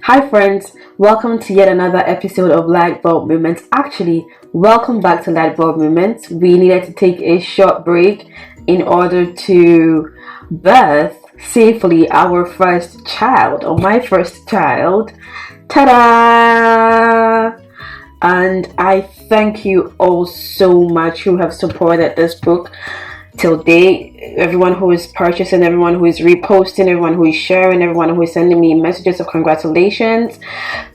Hi friends, welcome to yet another episode of Light Bulb Moments. Actually, welcome back to Light Bulb Moments. We needed to take a short break in order to birth safely our first child, or my first child. Ta-da! And I thank you all so much who have supported this book till date. Everyone who is purchasing, everyone who is reposting, everyone who is sharing, everyone who is sending me messages of congratulations,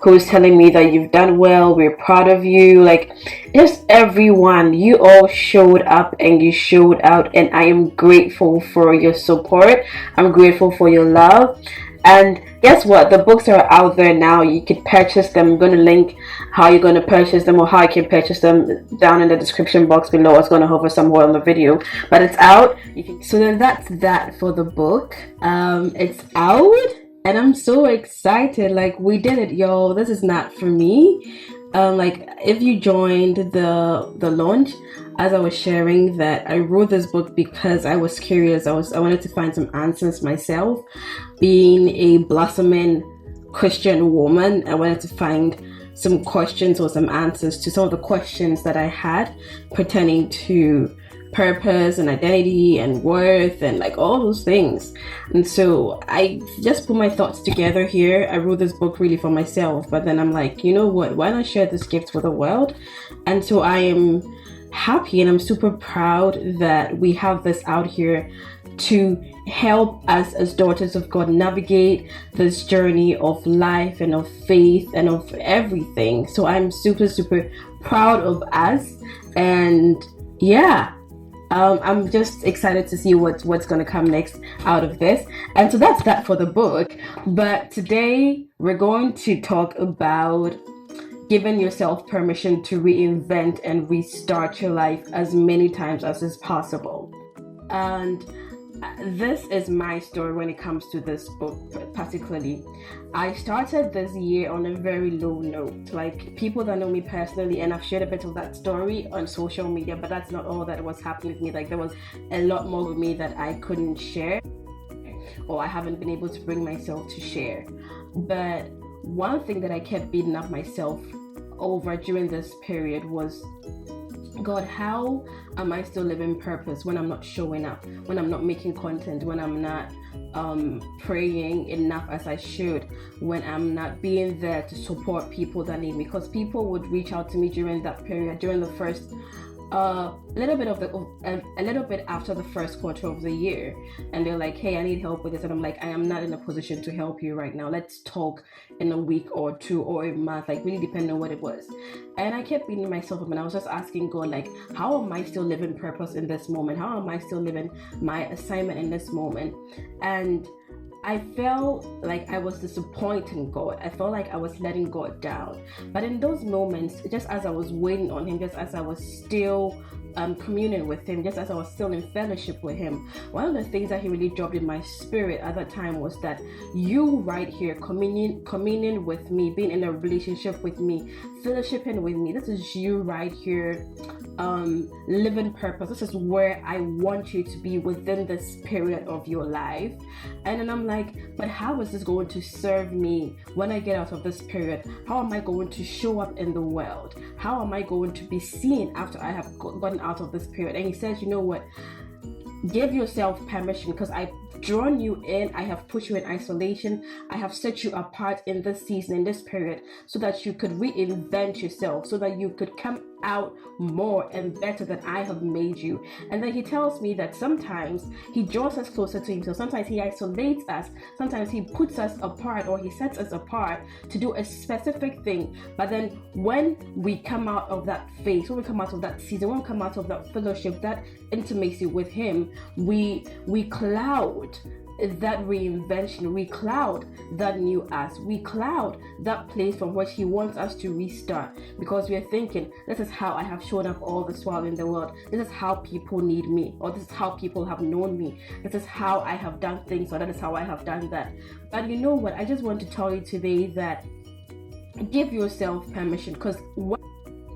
who is telling me that you've done well, we're proud of you. Like, just everyone, you all showed up and you showed out, and I am grateful for your support. I'm grateful for your love. And guess what? The books are out there now. You can purchase them. I'm going to link how you're going to purchase them or how you can purchase them down in the description box below. It's going to hover somewhere on the video, but it's out. So then that's that for the book. It's out, and I'm so excited. Like, we did it, y'all. This is not for me. Like, if you joined the launch, as I was sharing that I wrote this book because I was curious. I wanted to find some answers myself. Being a blossoming Christian woman, I wanted to find some questions or some answers to some of the questions that I had pertaining to purpose and identity and worth and like all those things. And so I just put my thoughts together here. I wrote this book really for myself, but then I'm like, you know what, why not share this gift with the world? And so I am happy and I'm super proud that we have this out here to help us as daughters of God navigate this journey of life and of faith and of everything. So I'm super proud of us, and yeah, I'm just excited to see what's going to come next out of this. And so that's that for the book. But today we're going to talk about giving yourself permission to reinvent and restart your life as many times as is possible. And this is my story when it comes to this book particularly. I started this year on a very low note. Like, people that know me personally, and I've shared a bit of that story on social media, but that's not all that was happening with me. Like, there was a lot more with me that I couldn't share, or I haven't been able to bring myself to share. But one thing that I kept beating up myself over during this period was, God, how am I still living purpose when I'm not showing up, when I'm not making content, when I'm not praying enough as I should, when I'm not being there to support people that need me? Because people would reach out to me during that period, during the first a little bit after the first quarter of the year, and they're like, hey, I need help with this, and I'm like, I am not in a position to help you right now. Let's talk in a week or two or a month, like really depending on what it was. And I kept beating myself up, and I was just asking God, like, how am I still living purpose in this moment? How am I still living my assignment in this moment? And I felt like I was disappointing God. I felt like I was letting God down. But in those moments, just as I was waiting on Him, just as I was still communing with Him, just as I was still in fellowship with Him, one of the things that He really dropped in my spirit at that time was that you right here, communing with me, being in a relationship with me, fellowshipping with me, this is you right here, living purpose. This is where I want you to be within this period of your life. And then I'm like, but how is this going to serve me when I get out of this period? How am I going to show up in the world? How am I going to be seen after I have gotten out of this period? And He says, you know what, give yourself permission, because I've drawn you in, I have put you in isolation, I have set you apart in this season, in this period, so that you could reinvent yourself, so that you could come out more and better than I have made you. And then He tells me that sometimes He draws us closer to Himself, sometimes He isolates us, sometimes He puts us apart, or He sets us apart to do a specific thing. But then when we come out of that phase, when we come out of that season, when we come out of that fellowship, that intimacy with Him, we cloud that reinvention, we cloud that new us, we cloud that place from which He wants us to restart, because we are thinking, this is how I have shown up all this while in the world, this is how people need me, or this is how people have known me, this is how I have done things, or that is how I have done that. But you know what, I just want to tell you today that give yourself permission, because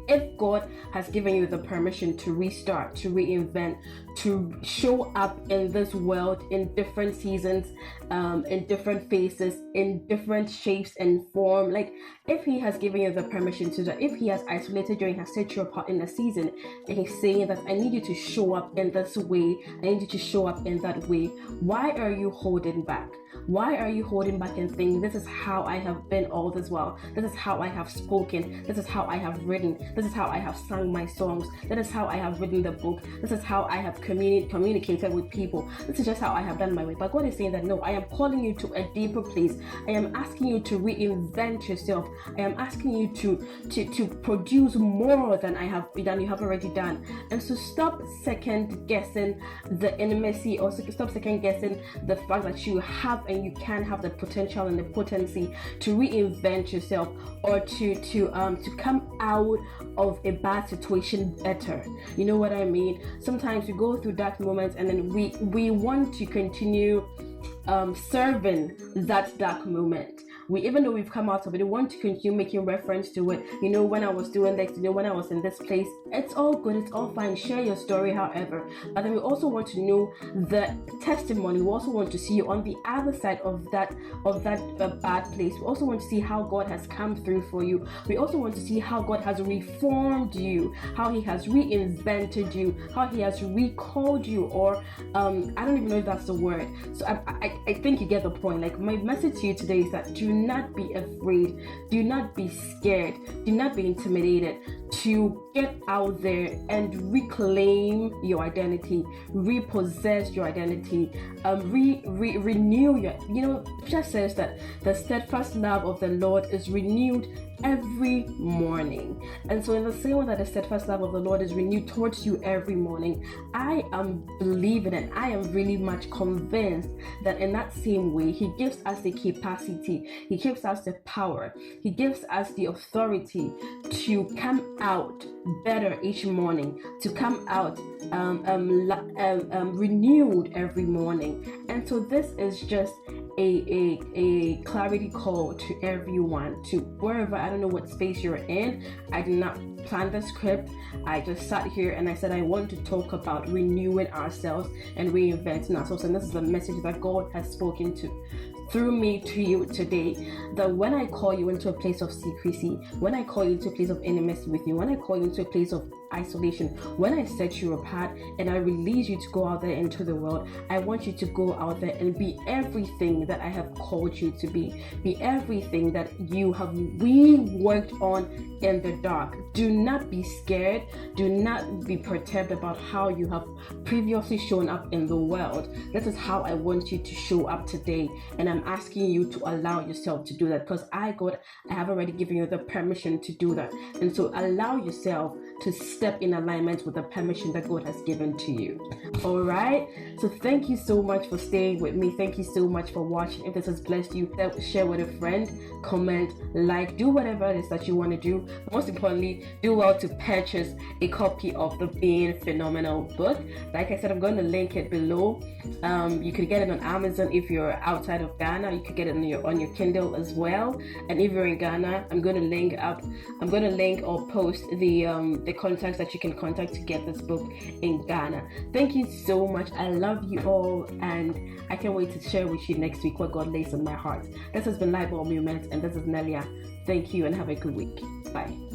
if God has given you the permission to restart, to reinvent, to show up in this world in different seasons, in different faces, in different shapes and form. Like, if he has given you the permission to that, if he has isolated you and has set you apart in a season, and he's saying that I need you to show up in this way, I need you to show up in that way, why are you holding back? Why are you holding back and thinking, this is how I have been all this while, this is how I have spoken, this is how I have written, this is how I have sung my songs, that is how I have written the book, this is how I have communicated with people, this is just how I have done my way. But God is saying that no, I am calling you to a deeper place. I am asking you to reinvent yourself. I am asking you to produce more than you have already done. And so stop second guessing the intimacy, or stop second guessing the fact that you have and you can have the potential and the potency to reinvent yourself, or to come out of a bad situation better. You know what I mean? Sometimes we go through dark moments and then we want to continue serving that dark moment. Even though we've come out of it, we want to continue making reference to it. You know, when I was doing this, you know, when I was in this place, it's all good, it's all fine. Share your story, however. But then we also want to know the testimony. We also want to see you on the other side of that bad place. We also want to see how God has come through for you. We also want to see how God has reformed you, how He has reinvented you, how He has recalled you, or I don't even know if that's the word. So I think you get the point. Like, my message to you today is that do not be afraid, do not be scared, do not be intimidated to get out there and reclaim your identity, repossess your identity, renew your, it just says that the steadfast love of the Lord is renewed every morning. And so in the same way that the steadfast love of the Lord is renewed towards you every morning, I am believing and I am really much convinced that in that same way, He gives us the capacity, He gives us the power, He gives us the authority to come out better each morning, to come out renewed every morning. And so this is just a clarity call to everyone, to wherever, I don't know what space you're in. I did not plan the script. I just sat here and I said I want to talk about renewing ourselves and reinventing ourselves. And this is the message that God has spoken through me to you today, that when I call you into a place of secrecy, when I call you into a place of intimacy with you, when I call you into a place of isolation, when I set you apart and I release you to go out there into the world, I want you to go out there and be everything that I have called you to be everything that we worked on in the dark. Do not be scared, do not be perturbed about how you have previously shown up in the world. This is how I want you to show up today, and I'm asking you to allow yourself to do that, because I have already given you the permission to do that. And so allow yourself to step in alignment with the permission that God has given to you. All right, so thank you so much for staying with me. Thank you so much for watching. If this has blessed you, share with a friend, comment, like, do whatever it is that you want to do. Most importantly, do well to purchase a copy of the Being Phenomenal book. Like I said, I'm going to link it below. You could get it on Amazon if you're outside of Ghana. You could get it on your Kindle as well. And if you're in Ghana, I'm going to link or post the contacts that you can contact to get this book in Ghana. Thank you so much. I love you all, and I can't wait to share with you next week what God lays on my heart. This has been Light Bulb Moments, and this is Nelia. Thank you and have a good week. Bye.